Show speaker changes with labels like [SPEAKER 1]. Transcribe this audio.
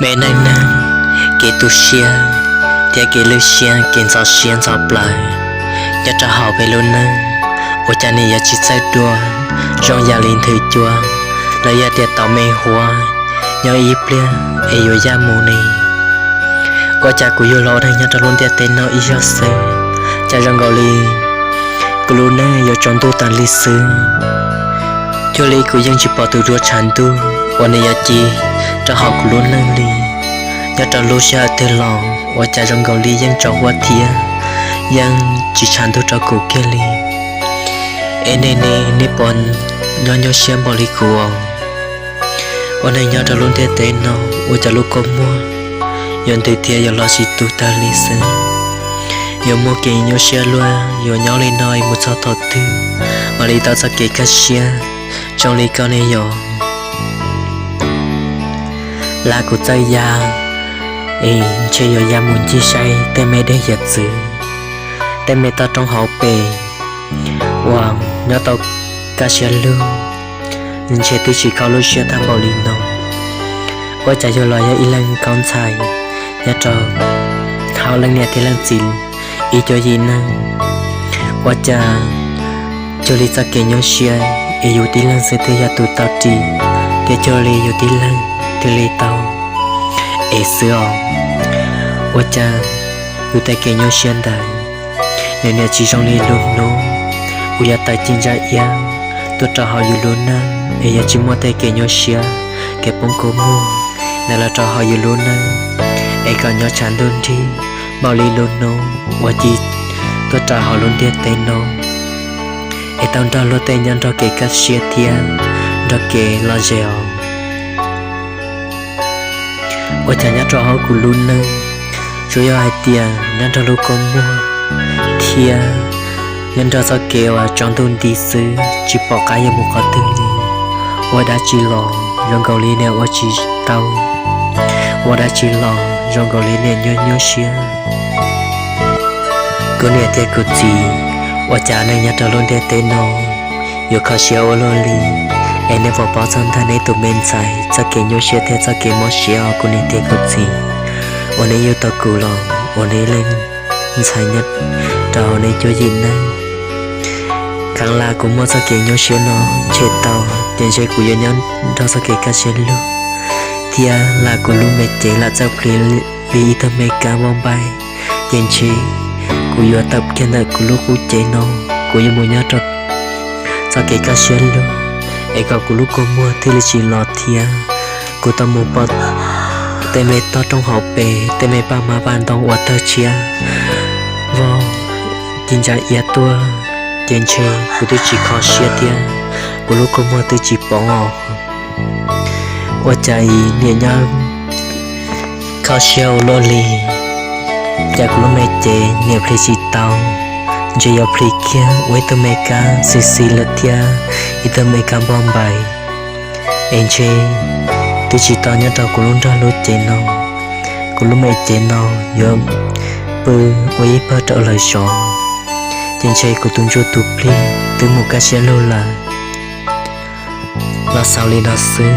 [SPEAKER 1] mẹ này nè kể tu xia tia kể lưu xia kể gió plei nhà trò họ về luôn nè ô cha này giờ chỉ sai đua trong gia đình thời chua lại giờ tiệt tàu mê hoa nhớ ít lia ai yêu gia mù này qua cha của yêu lo đây nhà trò luôn tiệt tên nó ít cho xe cha rong gò li cô luôn nè giờ chọn tu tàn lịch sử cho li của dân chỉ bỏ từ ruột chán tuวันนี้จีจะหอกลุ้นเรื่องลีอยากจะรู้ชาเธอลองว่าใจรงเกาหลียังจอกว่าเทียยังจีฉันตัวจะกูเกลีเอเนเนนิปอนย้อนย้อนเชียมบริกูวันนี้อยากจะลุ้นเตเตนอว่าจะลุกก็มัวย้อนเตเทียอยากรอสิตุตาลิเซย้อนมัวเกยย้อนเชียลัวย้อนย้อนเลยน้อยมุดชอบทอดตื้อมาลีตาจะเกยกัดเชียจงลีก็เนี่ย là của chơi giang, chơi ở giang muốn chi say, tên mẹ để giật dữ, tên mẹ ta trong hậu bể, hoàng nhớ tao cá xe lương, nhưng chơi tôi chỉ靠lối xe tham bảo linh nông, qua chạy cho loài y lăng con xài, nhớ trò, khao lăng nhẹ thì lăng chín, ý cho gì năng, qua chạy cho lý sa kể nhau xe, yêu tí lăng sẽ thấy tụt tao trì, để cho lý yêu tí lăng. Tili tao, xưa, cha, người ta kể nhau xuyên đại, nên chỉ trong ly luôn nó, uya tại chính ra yang, tôi cho họ yêu luôn na, chỉ mua tay kể nhau xia, kể bông cô mua, nên là cho họ yêu luôn na, còn nhau chán đơn đi, bao ly luôn nó, chỉ, tôi cho họ luôn tiền tay nó, tao cho luôn tay nhân cho kể các xia thiên, cho kể lo dẻo. Ôi cha nhát cho họ của luôn nè, rồi ai tiền nhát cho lúc con mua, thia nhát cho sao kêu trong tuần đi xứ chỉ bỏ cái gì một con tương li, ôi đã chỉ lò trong cầu li nè ôi chỉ tao, ôi đã chỉ lò trong cầu li nè nhớ nhớ xia, cô nè tiền của gì, ôi cha này nhát cho luôn tiền tên nó, yêu khó xia ôi lo li. Em nên vào bao thân thân ấy tụi mình xài cho kể nhau xe theo cho kể món xe của nên thế có gì ổn ấy yêu tao cù lòng ổn ấy lên xài nhất trò này cho gì này càng là cũng muốn cho kể nhau xe nó chết tao tiền xe của yêu nhân cho cho kể cả xe luôn thì là của luôn mẹ chế là cho kể vì thầm mẹ cả bom bay tiền chế của yêu tập kia là của lúc của chế nó của yêu muốn nhớ cho kể cả xe luôn cả của lúc con mua thì là chỉ lọt thia của tao mua bớt tên mẹ to trong hộp bể tên mẹ ba má bàn trong quạt thơ chia vô chính ra ia tua tiền chơi của tôi chỉ khó xia thia của lúc con mua tôi chỉ bỏ ngỏ quạt chạy nhẹ nhàng khó xia lô lì cha của lúc mẹ chế nhiều khi chỉ tao giờ yêu phi kia với tụi mẹ cá xì lật thia ít tụi mẹ cá bom bay anh chơi tôi chỉ tao nhớ tao cũng luôn ra lối chơi nó cũng lúc mẹ chơi nó giờ bự với bơ trở lại sọ trên chơi của tôi cho tụi phi từ một cái xe lô là sao lên đó xưa